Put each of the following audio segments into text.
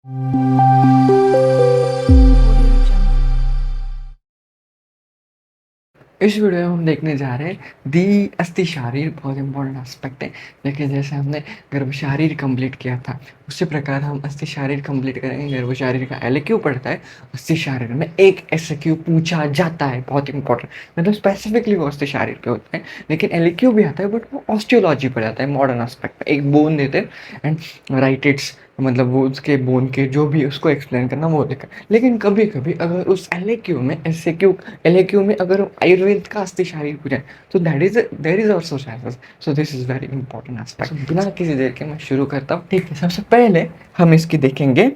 इस वीडियो में हम देखने जा रहे हैं दी अस्थि शारीर। बहुत इंपॉर्टेंट एस्पेक्ट है। देखिए, जैसे हमने गर्भ शारीर कंप्लीट किया था, उसी प्रकार हम अस्थि शारीर कंप्लीट करेंगे। गर्भ शारीर का एलक्यू पढ़ता है, अस्थि शारीर में एक एसक्यू पूछा जाता है, बहुत इंपॉर्टेंट। मतलब स्पेसिफिकली वो अस्थि शारीर पे होता है, लेकिन एलक्यू भी आता है, बट वो ऑस्टियोलॉजी पर जाता है, मॉडर्न एस्पेक्ट पे। एक बोन देते हैं एंड राइट इट्स, मतलब वो उसके बोन के जो भी उसको एक्सप्लेन करना वो देखा। लेकिन कभी कभी अगर उस एलक्यू में एलक्यू में अगर आयुर्वेद का अस्थि शारीर पूछे, तो there is also chances. So this is very important aspect. बिना किसी देर के मैं शुरू करता हूँ। ठीक है, सबसे पहले हम इसकी देखेंगे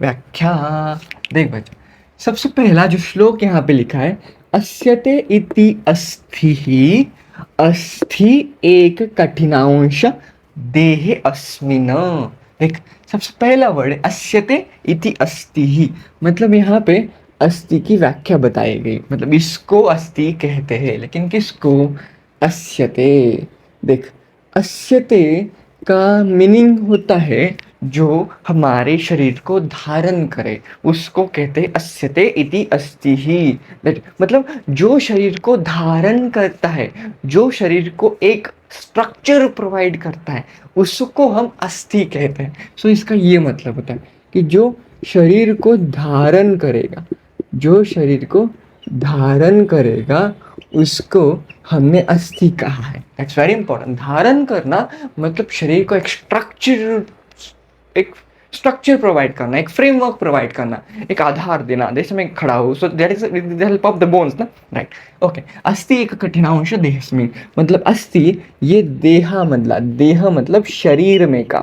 व्याख्या। देख बच्चों, सबसे पहला जो श्लोक यहाँ पे लिखा है, अस्यते इति अस्थि, अस्थि एक कठिनांश देहे अस्मिन। देख, सबसे पहला वर्ड है अस्यते इति अस्ति ही, मतलब यहाँ पे अस्थि की व्याख्या बताई गई। मतलब इसको अस्थि कहते हैं, लेकिन किसको? अस्यते। देख, अस्यते का मीनिंग होता है जो हमारे शरीर को धारण करे, उसको कहते हैं अस्यते इति अस्ति ही। मतलब जो शरीर को धारण करता है, जो शरीर को एक स्ट्रक्चर प्रोवाइड करता है, उसको हम अस्थि कहते हैं। सो इसका ये मतलब होता है कि जो शरीर को धारण करेगा, जो शरीर को धारण करेगा, उसको हमने अस्थि कहा है। That's very important. धारण करना मतलब शरीर को एक स्ट्रक्चर प्रोवाइड करना, एक फ्रेमवर्क प्रोवाइड करना, एक आधार देना, जैसे मैं खड़ा हूँ। So that is the help of the bones ना, राइट? ओके। अस्थि एक कठिनांश देहस्मिन्, मतलब अस्थि ये देह मतलब शरीर में का,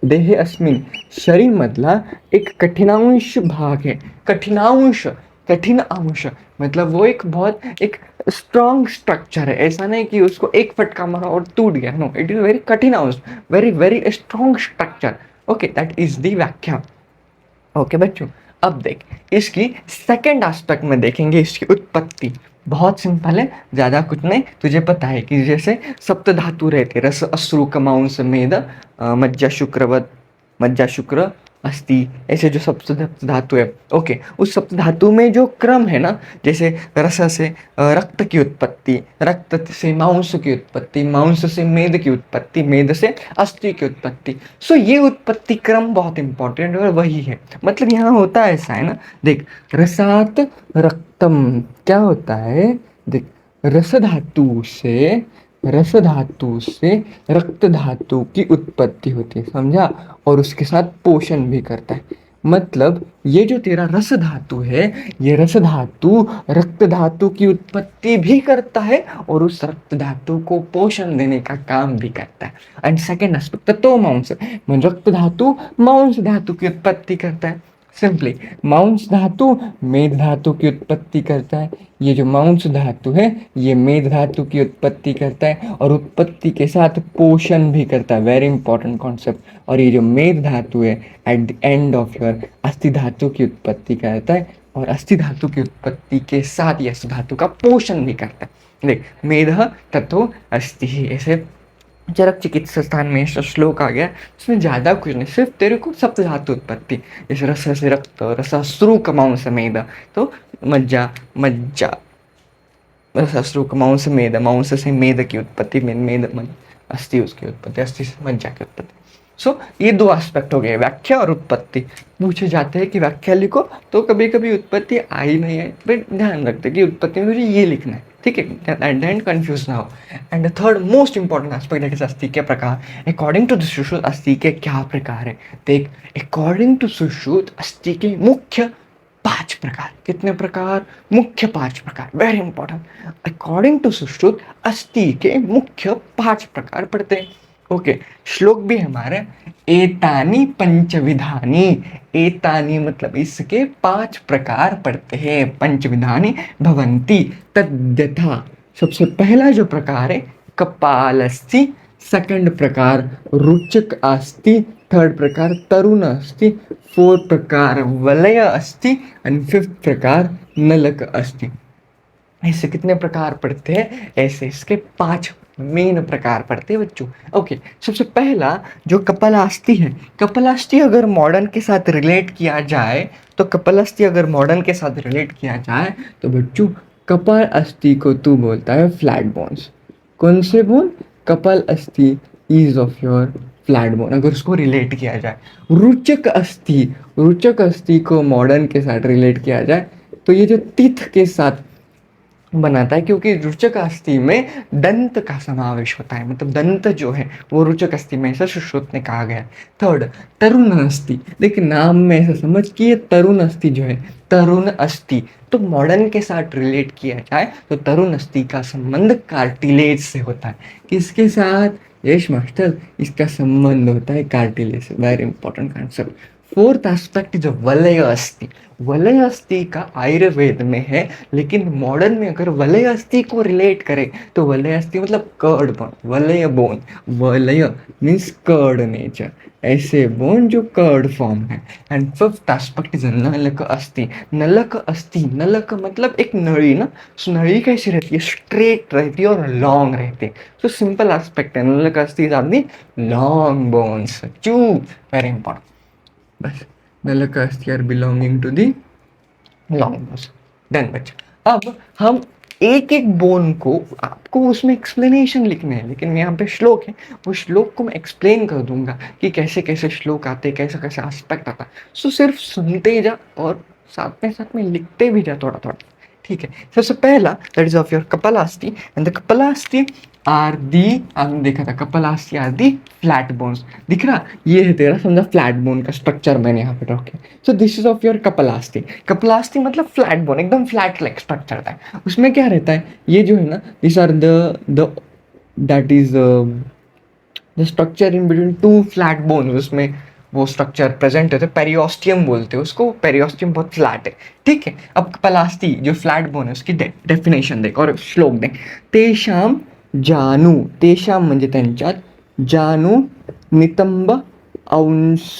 देहे अस्मिन् शरीर मतलब एक कठिनांश भाग है। कठिनांश, कठिन अंश मतलब वो एक बहुत एक स्ट्रॉन्ग स्ट्रक्चर है। ऐसा नहीं कि उसको एक फटका मारा और टूट गया, नो, इट इज वेरी कठिन अंश, very very strong structure. Okay, that is the व्याख्या। ओके बच्चों, अब देख, इसकी सेकंड एस्पेक्ट में देखेंगे, इसकी उत्पत्ति। बहुत सिंपल है, ज़्यादा कुछ नहीं। तुझे पता है कि जैसे सप्त धातु रहते, रस अश्रु कमांस मेद मज्जा शुक्रवत, मज्जा शुक्र अस्थि, ऐसे जो सप्त धातु है। ओके, उस सप्त धातु में जो क्रम है ना, जैसे रस से रक्त की उत्पत्ति, रक्त से मांस की उत्पत्ति, मांस से मेद की उत्पत्ति, मेद से अस्थि की उत्पत्ति। सो ये उत्पत्ति क्रम बहुत इंपॉर्टेंट और वही है। मतलब यहाँ होता है ऐसा है ना, देख, रसात रक्तम क्या होता है? देख, रस धातु से, रस धातु से रक्त धातु की उत्पत्ति होती है, समझा? और उसके साथ पोषण भी करता है। मतलब ये जो तेरा रस धातु है, ये रस धातु रक्त धातु की उत्पत्ति भी करता है और उस रक्त धातु को पोषण देने का काम भी करता है। एंड सेकेंड एस्पेक्ट तो मांस, रक्त धातु मांस धातु की उत्पत्ति करता है। सिंपली मांस धातु मेद धातु की उत्पत्ति करता है। ये जो मांस धातु है, ये मेद धातु की उत्पत्ति करता है और उत्पत्ति के साथ पोषण भी करता है। Very important concept. और ये जो मेद धातु है, at the end of your अस्थि धातु की उत्पत्ति करता है और अस्थि धातु की उत्पत्ति के साथ ये अस्थि धातु का पोषण भी करता है। देख, मेद तत्व अस्थि, ऐसे चरक चिकित्सा स्थान में श्लोक आ गया। इसमें ज़्यादा कुछ नहीं, सिर्फ तेरे को सप्त धातु उत्पत्ति, जैसे रस से रक्त, रसाश्रु कमांस से मेद, तो मज्जा, मज्जा रसाश्रु कमांस से मेद, मांस से मेद की उत्पत्ति, मेद अस्थि उसकी उत्पत्ति, अस्थि से मज्जा की उत्पत्ति। सो ये दो एस्पेक्ट हो गए, व्याख्या और उत्पत्ति। पूछे जाते हैं कि व्याख्या लिखो, तो कभी कभी उत्पत्ति आई नहीं है, बट ध्यान रखते कि उत्पत्ति में मुझे ये लिखना है, ठीक है? एट द एंड कंफ्यूज ना हो। And the third most important aspect है अस्थि के प्रकार। अकॉर्डिंग टू द सुश्रुत अस्थि के क्या प्रकार है? देख, अकॉर्डिंग टू सुश्रुत अस्थि के मुख्य 5 प्रकार। कितने प्रकार? मुख्य 5 प्रकार। Very important. According to Sushruta अस्थि के मुख्य 5 प्रकार पढ़ते हैं। ओके, श्लोक भी हमारे, एतानी पंचविधानी, एतानी मतलब इसके 5 प्रकार पढ़ते हैं, पंचविधानी भवंती तद्यथा। सबसे पहला जो प्रकार है कपाल अस्थि, सेकंड प्रकार रुचक अस्थि, थर्ड प्रकार तरुण अस्थि, फोर्थ प्रकार वलय अस्थि एंड फिफ्थ प्रकार नलक अस्थि। ऐसे कितने प्रकार पढ़ते हैं? ऐसे इसके 5 मेन प्रकार पढ़ते हैं बच्चों। ओके, सबसे पहला जो कपालास्थि है, कपालास्थि अगर मॉडर्न के साथ रिलेट किया जाए, तो कपालास्थि अगर मॉडर्न के साथ रिलेट किया जाए तो बच्चों कपाल अस्थि को तू बोलता है फ्लैट बोन्स। कौन से बोन? कपाल अस्थि is of your flat bone, अगर उसको रिलेट किया जाए। रुचक अस्थि, रुचक अस्थि को मॉडर्न के साथ रिलेट किया जाए तो ये जो तीथ के साथ बनाता है, क्योंकि रुचक अस्थि में दंत का समावेश होता है, मतलब दंत जो है वो रुचक अस्थि में, ऐसा सुश्रुत ने कहा गया है। थर्ड, तरुण अस्थि। देखिए नाम में ऐसा समझ कि ये तरुण अस्थि जो है, तरुण अस्थि, तो मॉडर्न के साथ रिलेट किया जाए तो तरुण अस्थि का संबंध कार्टिलेज से होता है। किसके साथ? यश मास्टर, इसका संबंध होता है कार्टिलेज से। Very important concept. Fourth aspect is वलय अस्थि। वलय अस्थि का आयुर्वेद में है, लेकिन मॉडर्न में अगर वलय अस्थि को रिलेट करें तो वलय अस्थि मतलब कर्ड बोन, वलय बोन। वलय मीन्स कर्ड नेचर, ऐसे बोन जो कर्ड फॉर्म है। एंड फिफ्थ एस्पेक्ट इज नलक अस्थि। नलक अस्थि, नलक मतलब एक नली ना, सो नली कैसी रहती है? स्ट्रेट रहती है और लॉन्ग रहती है। सो सिंपल एस्पेक्ट है, नलक अस्थि is are the long bones. चू, वेरी इंपॉर्टेंट। बस, नलक अस्थि are belonging to the long bones. Done बच्चा। अब हम एक एक बोन को, आपको उसमें एक्सप्लेनेशन लिखने हैं, लेकिन यहाँ पे श्लोक है, वो श्लोक को मैं एक्सप्लेन कर दूंगा कि कैसे कैसे श्लोक आते हैं, कैसे कैसे एस्पेक्ट आता है। सो सिर्फ सुनते जा और साथ में लिखते भी जा थोड़ा थोड़ा, ठीक है। सबसे पहला दैट इज ऑफ योर कपालास्थि, एंड द कपालास्थि आर दी, आपने देखा था कपालास्थि आर दी फ्लैट बोन्स। दिख रहा? ये है तेरा समझा फ्लैट बोन का स्ट्रक्चर, मैंने यहाँ पे रखे। So this is of your कपालास्थि। कपालास्थि मतलब फ्लैट बोन, एकदम फ्लैट लाइक स्ट्रक्चर रहता है। उसमें क्या रहता है? ये जो है ना, this are the that is the structure in between two flat bone. उसमें वो स्ट्रक्चर प्रेजेंट होते हैं, पेरियोस्टियम बोलते हैं उसको। पेरियोस्टियम बहुत फ्लैट है, ठीक है। अब कपालास्थि जो फ्लैट बोन है उसकी डेफिनेशन देख और श्लोक देख। तेषाम जानु, तेषाम म्हणजे त्यांच्यात, जानु नितंब अंश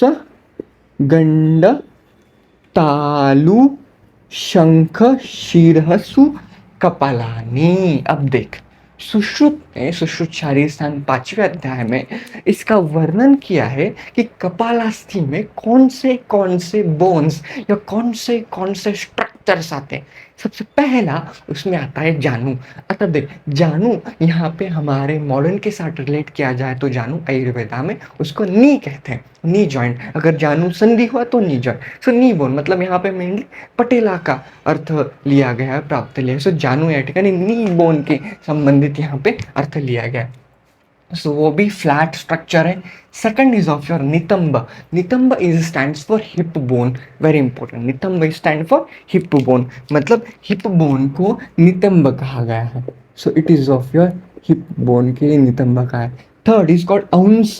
गंड तालु शंख शिरहसु कपालानी। अब देख, सुश्रुत ने, सुश्रुत शारीर स्थान 5वें अध्याय में इसका वर्णन किया है कि कपालास्थि में कौन से बोन्स या कौन से स्ट्रक्चर्स आते हैं। सबसे पहला उसमें आता है जानु। अतः देख, जानु यहाँ पे हमारे मॉडर्न के साथ रिलेट किया जाए तो जानु आयुर्वेदा में उसको नी कहते हैं, नी जॉइंट। अगर जानु संधि हुआ तो नी जॉइंट। सो नी बोन मतलब यहाँ पे मेनली पटेला का अर्थ लिया गया है, प्राप्त लिया है। सो जानु यानी नी बोन के संबंधित यहाँ पे अर्थ लिया गया है। सो वो भी फ्लैट स्ट्रक्चर है। सेकंड इज ऑफ योर नितंब। नितंब is stands for hip bone, very important. नितंब is stand for hip bone, मतलब हिप बोन को नितंब कहा गया है। So it is of your hip bone के लिए नितंब कहा है। थर्ड इज कॉल्ड औंस।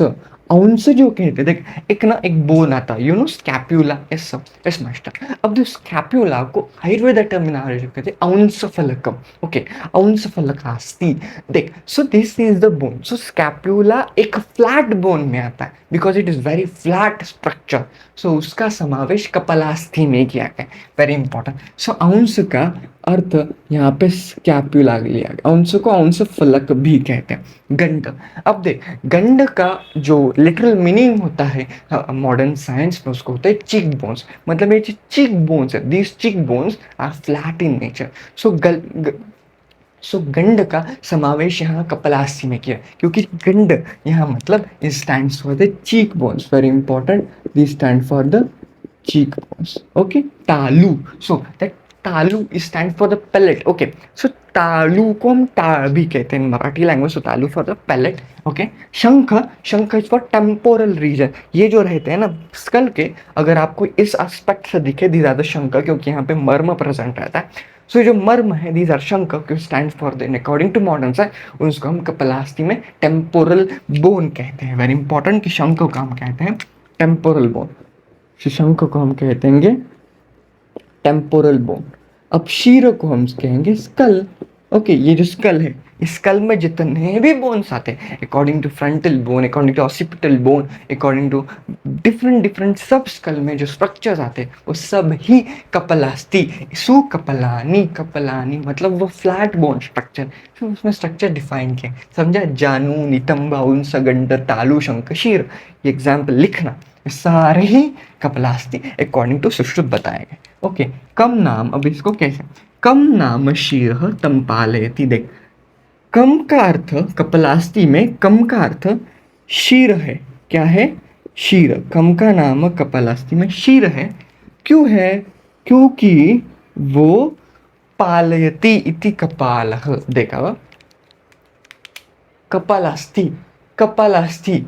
औंस जो कहते हैं, देख एक ना एक बोन आता है, you know scapula. Yes master. अब जो स्कैप्यूला को आयुर्वेद टर्मिनोलॉजी कहते हैं औंस फलकम। ओके, औंस फलकास्थि। देख, so this is the bone. So scapula एक फ्लैट बोन में आता है because it is very flat structure. So उसका समावेश कपालास्थि में किया गया, वेरी इंपॉर्टेंट। सो औंस का अर्थ यहाँ पे स्कैप्यूला लिया गया। औंस को औंस फलक भी कहते हैं। गंड, अब देख गंड का जो लिटरल मीनिंग होता है मॉडर्न साइंस में, उसको होता है चीक बोन्स। मतलब ये जो चीक बोन्स है, these cheek bones are flat in nature. So गंड का समावेश यहाँ कपालास्थि में किया, क्योंकि गंड यहाँ मतलब it stands for the cheek bones, very important. This stand for the cheek bones. Okay, talu. So that talu is stand for the palate. Okay, so तालु को हम ताल भी कहते हैं मराठी लैंग्वेज। तालु फॉर द पैलेट। ओके, शंख, शंख इज फॉर टेम्पोरल रीजन। ये जो रहते हैं ना स्कल के, अगर आपको इस एस्पेक्ट से दिखे दीज आर द शंख, क्योंकि यहाँ पे मर्म प्रेजेंट रहता है। सो जो मर्म है दीज आर शंख, stand for the, according to modern science उसको हम कपालास्थि में टेम्पोरल बोन कहते हैं। वेरी इंपॉर्टेंट कि शंख को हम कहते हैं टेम्पोरल बोन, शंख को हम कहेंगे टेम्पोरल बोन। अब शीर को हम कहेंगे स्कल। ओके, ये जो स्कल है स्कल में जितने भी बोन्स आते हैं, according to frontal bone, according to occipital bone, according to different different सब स्कल में जो स्ट्रक्चर्स आते हैं वो सब ही कपलास्थि, सुकपलानी, कपलानी मतलब वो फ्लैट बोन स्ट्रक्चर, फिर उसमें स्ट्रक्चर डिफाइन किया, समझा? जानू, नितंब, उंस, गंड, तालु, शंख, शीर, ये एग्जाम्पल लिखना, ये सारे ही कपलास्थि अकॉर्डिंग टू सुश्रुत बताए गए। ओके, कम नाम, अब इसको कैसे, कम नाम शीर तम पालयति, देख कम का अर्थ कपलास्थि में, कम का अर्थ शीर है, क्या है? शीर, कम का नाम कपलास्थि में शीर है, क्यों है? क्योंकि वो पालयति इति कपालः, देखा वा, कपालास्थि, कपालास्थि,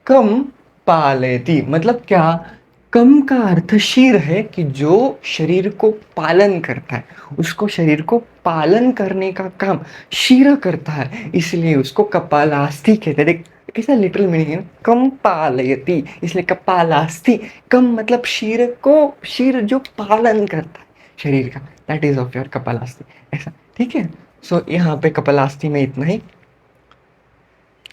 कम पालयति मतलब क्या? कम का अर्थ शीर है कि जो शरीर को पालन करता है, उसको शरीर को पालन करने का काम शीर करता है, इसलिए उसको कपालास्थि कहते हैं। देख कैसा लिटिल मीनिंग है, कम पालयति इसलिए कपालास्थि, कम मतलब शीर को, शीर जो पालन करता है शरीर का, दैट इज ऑफ योर कपालास्थि, ऐसा, ठीक है? सो यहाँ पे कपालास्थि में इतना ही।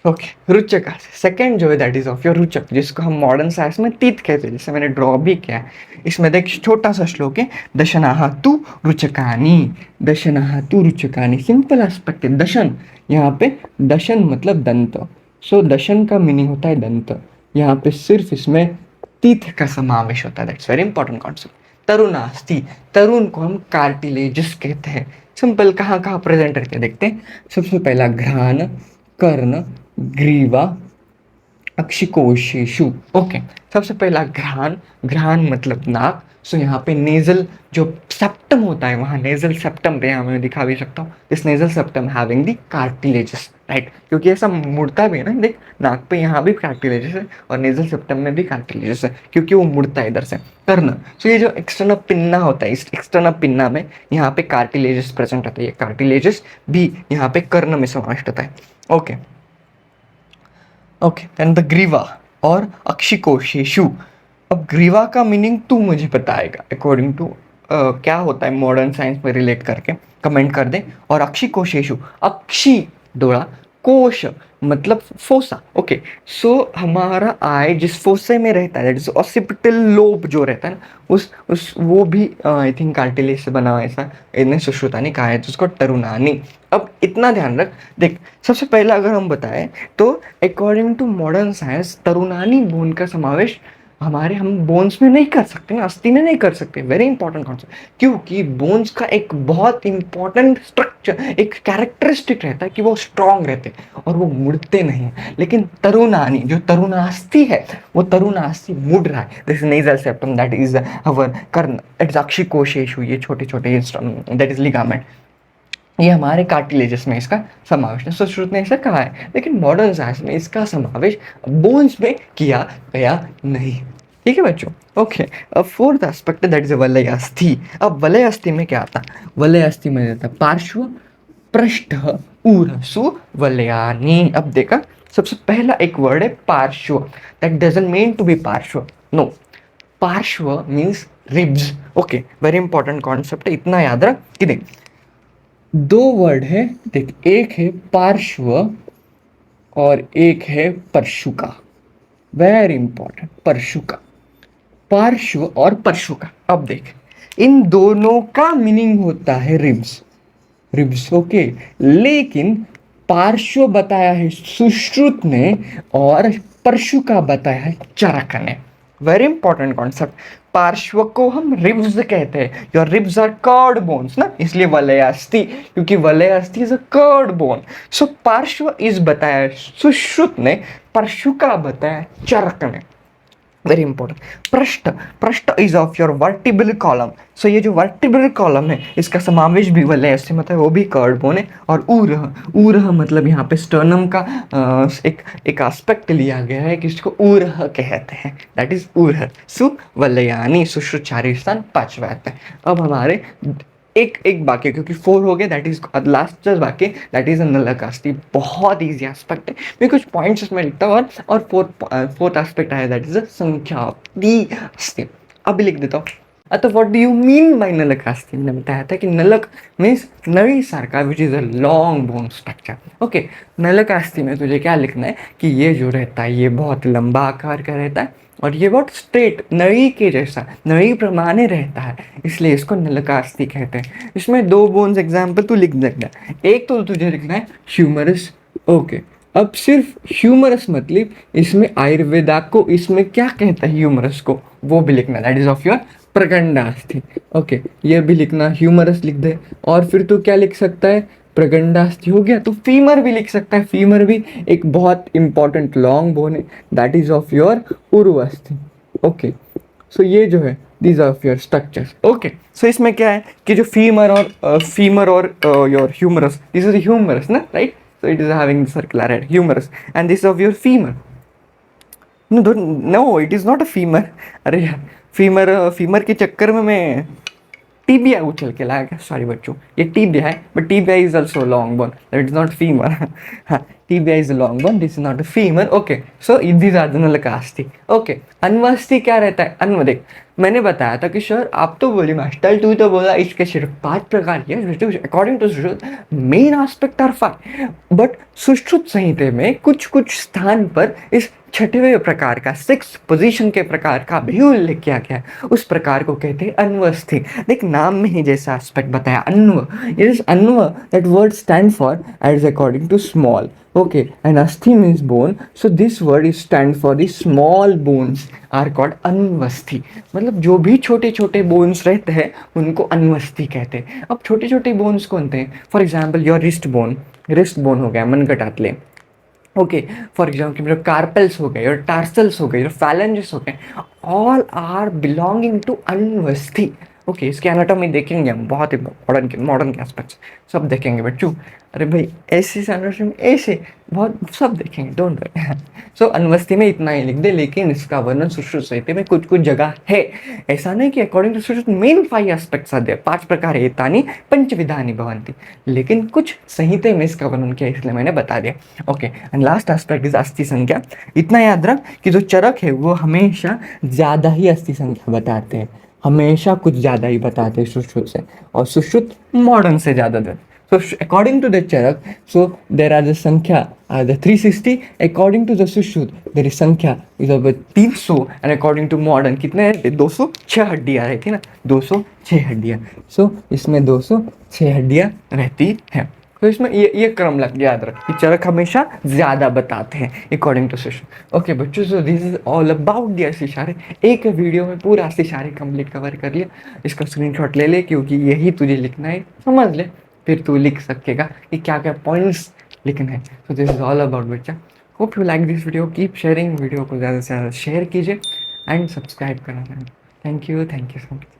ओके, रुचक सेकंड जो है दैट इज ऑफ योर रुचक, जिसको हम मॉडर्न साइंस में तीत कहते हैं, जिसे मैंने ड्रॉ भी किया है। इसमें देख छोटा सा श्लोक है, दशनाहा तु रुचकानी, दशनाहा तु रुचकानी, सिंपल एस्पेक्ट है दशन, यहाँ पे दशन मतलब दंत, सो दशन का मीनिंग होता है दंत, यहाँ पे सिर्फ इसमें तीत का समावेश होता है, दैट्स वेरी इंपॉर्टेंट कॉन्सेप्ट। तरुणास्थि, तरुण को हम कार्टिलेजिस कहते हैं। सिंपल कहाँ कहाँ प्रेजेंट रहते हैं देखते हैं। सबसे पहला घ्राण, कर्ण, ग्रीवा, अक्षिकोशेषु। ओके, सबसे पहला घ्राण, घ्राण मतलब नाक, सो यहाँ पे नेजल जो सेप्टम होता है, वहाँ नेजल सेप्टम पे, यहाँ मैं दिखा भी सकता हूँ, this nasal septum having the cartilages, right, क्योंकि ऐसा मुड़ता भी है ना, देख नाक पे यहाँ भी कार्टिलेजेस है और नेजल सेप्टम में भी कार्टिलेजेस है, क्योंकि वो मुड़ता है इधर से। कर्ण, सो ये जो एक्सटर्नल पिन्ना होता है, इस एक्सटर्नल पिन्ना में यहाँ पे कार्टिलेजेस प्रेजेंट होता है, ये कार्टिलेजेस भी यहाँ पे कर्ण में समाविष्ट होता है। ओके ओके, एंड द ग्रीवा और अक्षिकोशेषु। अब ग्रीवा का मीनिंग तू मुझे बताएगा अकॉर्डिंग टू क्या होता है मॉडर्न साइंस में रिलेट करके, कमेंट कर दे। और अक्षिकोशेषु, अक्षि डोरा, कोश मतलब फोसा। ओके, सो हमारा आई जिस फोसे में रहता है, दैट इज ऑसिपिटल लोब जो रहता है ना, उस वो भी आई थिंक कार्टिलेज से बना हुआ, ऐसा इन्हें सुश्रुता ने कहा है, तो उसको तरुणानी। अब इतना ध्यान रख, देख सबसे पहला अगर हम बताएं तो अकॉर्डिंग टू मॉडर्न साइंस तरुणानी बोन का समावेश हमारे हम बोन्स में नहीं कर सकते ना, अस्थि में नहीं कर सकते। वेरी इंपॉर्टेंट कॉन्सेप्ट, क्योंकि बोन्स का एक बहुत इंपॉर्टेंट स्ट्रक्चर, एक कैरेक्टरिस्टिक रहता है कि वो स्ट्रांग रहते हैं और वो मुड़ते नहीं। लेकिन तरुणानी जो तरुणास्थि है, वो तरुणास्थि मुड़ रहा है, this nasal septum that is our कर्ण, इट्स अक्षिकोशेषु, ये छोटे छोटे दैट इज लिगामेंट, ये हमारे कार्टिलेजेस में इसका समावेश है। सुश्रुत ने ऐसा कहा है, लेकिन मॉडर्न साइंस में इसका समावेश बोन्स में किया गया नहीं। ठीक है बच्चों? ओके, अब फोर्थ एस्पेक्ट दैट इज वलय अस्थि। अब वलय अस्थि में क्या आता? वलय अस्थि में रहता पार्श्व, पृष्ठ, ऊरसु, वलयानी। अब देखा, सबसे पहला एक वर्ड है पार्श्व, that doesn't mean to be पार्श्व, नो, पार्श्व means ribs. Okay, very important concept है, इतना याद रख कि देख दो वर्ड है, देख एक है पार्श्व और एक है परशुका। वेरी इंपॉर्टेंट, परशुका, पार्श्व और परशुका। अब देख इन दोनों का मीनिंग होता है रिब्स, रिब्स। ओके, लेकिन पार्श्व बताया है सुश्रुत ने और परशुका बताया है चरक ने। वेरी इंपॉर्टेंट कॉन्सेप्ट, पार्श्व को हम रिब्स कहते हैं, your ribs are curved bones ना, इसलिए वलयास्थि, क्योंकि वलयास्थि is a curved bone. So पार्श्व इज बताया सुश्रुत ने, परशुका बताया चरक ने। वेरी इंपॉर्टेंट, पृष्ठ, पृष्ठ is of your vertebral column. So ये जो वर्टिब्रल कॉलम है, इसका समावेश भी वलयास्थि मतलब वो भी कर्ड बोन है। और ऊरह, ऊरह मतलब यहाँ पे स्टर्नम का एक एस्पेक्ट लिया गया है कि इसको ऊरह कहते हैं, दैट इज ऊरह। सु वलयानी, सुश्रुचारी स्थान पांचवा आता है। अब हमारे एक एक बाकी, क्योंकि 4 हो गए, दैट इज लास्ट जस्ट बाकी, दैट इज नलकास्ती। बहुत ईजी एस्पेक्ट है, मैं कुछ पॉइंट्स इसमें लिखता हूँ और फोर्थ एस्पेक्ट आया, दैट इज संख्या अस्ति। अभी लिख देता हूँ, आता what do you mean by नलक अस्थि? मैंने बताया था कि नलक मीन्स नळी सारखा, which is a long bone structure. Okay, नलक अस्थि में तुझे क्या लिखना है कि ये जो रहता है ये बहुत लंबा आकार का रहता है और ये बहुत स्ट्रेट नळी के जैसा, नळी प्रमाणे रहता है, इसलिए इसको नलकास्थि कहते हैं। इसमें दो बोन्स एग्जाम्पल तू लिख देना, एक तो तुझे लिखना है ह्यूमरस। ओके, अब सिर्फ ह्यूमरस मतलब इसमें आयुर्वेदा को इसमें क्या कहता है ह्यूमरस को, वो भी लिखना, दैट इज ऑफ योर प्रगंडास्थि। ओके, ये भी लिखना, ह्यूमरस लिख दे। और फिर तू क्या लिख सकता है, प्रगंडास्थि हो गया, तो फीमर भी लिख सकता है। फीमर भी एक बहुत इंपॉर्टेंट लॉन्ग बोन है, दैट इज ऑफ योर उरुअस्थि। ओके, सो ये जो है these of your structures. Okay, so इसमें क्या है कि जो फीमर और your humerus, this is humerus ना, right? So it is having circular head, humerus, and this of your femur. No it is not a femur. अरे यार, femur के चक्कर में मैं टीबिया उछल के लाया गया, सॉरी बच्चों, ये टीबिया है, but tibia is also long bone, that is not femur. हाँ, tibia is a long bone, this is not a femur. Okay, so these are the नलकास्थि। ओके, अन्वस्थि क्या रहता है? अन्व देख, मैंने बताया था कि सर आप तो बोले मास्टर, तू तो बोला इसके सिर्फ 5 प्रकार के, according to Sushruta main aspect are 5, but Sushruta Samhita में कुछ कुछ स्थान पर इस छठवें प्रकार का, 6 पोजीशन के प्रकार का भी उल्लेख किया गया है, उस प्रकार को कहते हैं अन्वस्थि। देख, नाम में ही जैसा एस्पेक्ट बताया, अन्व, इट इज अन्व, that word stand for as according to small. Okay, and अस्थि means bone, so this word is stand for the small bones are called अन्वस्थि। मतलब जो भी छोटे छोटे बोन्स रहते हैं उनको अन्वस्थि कहते हैं। अब छोटे छोटे बोन्स कौन थे? For example your wrist bone हो गया मनगटातले। ओके, फॉर एग्जाम्पल मेरे कार्पेल्स हो गए और टार्सल्स हो गए और फैलेंजेस हो गए, ऑल आर बिलोंगिंग टू अन्वस्थि। ओके, इसके एनाटॉमी देखेंगे हम, बहुत ही मॉडर्न के एस्पेक्ट्स सब देखेंगे बच्चों। अरे भाई, ऐसे एनाटॉमी ऐसे बहुत सब देखेंगे, डोंट वरी। सो अन्वस्थि में इतना ही लिख दे, लेकिन इसका वर्णन सुश्रुत संहिता में कुछ कुछ जगह है। ऐसा नहीं कि according to Sushruta main 5 aspects आते हैं, 5 प्रकार एतानि पंचविधानि भवन्ति, लेकिन कुछ संहिता में इसका वर्णन किया, इसलिए मैंने बता दिया। Okay, and last aspect is अस्थि संख्या। इतना याद रख कि जो चरक है वो हमेशा ज़्यादा ही अस्थि संख्या बताते हैं, हमेशा कुछ ज़्यादा ही बताते हैं सुश्रुत से, और सुश्रुत मॉडर्न से ज़्यादा देते। So according to the Charak, so there are the Sankhya the 360. According to the Sushruत, there is Sankhya is about 300, and according to modern कितने हैं? 206 हड्डियाँ रहती है ना, 206 हड्डियाँ। So इसमें 206 हड्डियाँ रहती हैं। तो इसमें ये क्रम लग याद रख कि चरक हमेशा ज़्यादा बताते हैं अकॉर्डिंग टू सुश्रुत। ओके बच्चों, सो this is all about the इशारे। एक वीडियो में पूरा इशारे कंप्लीट कवर कर लिया। इसका स्क्रीनशॉट ले ले, क्योंकि यही तुझे लिखना है, समझ ले, फिर तू लिख सकेगा कि क्या क्या पॉइंट्स लिखना है। So this is all about बच्चा। Hope you like this video, keep sharing, video को ज़्यादा से ज़्यादा शेयर कीजिए एंड सब्सक्राइब करना। Thank you so much.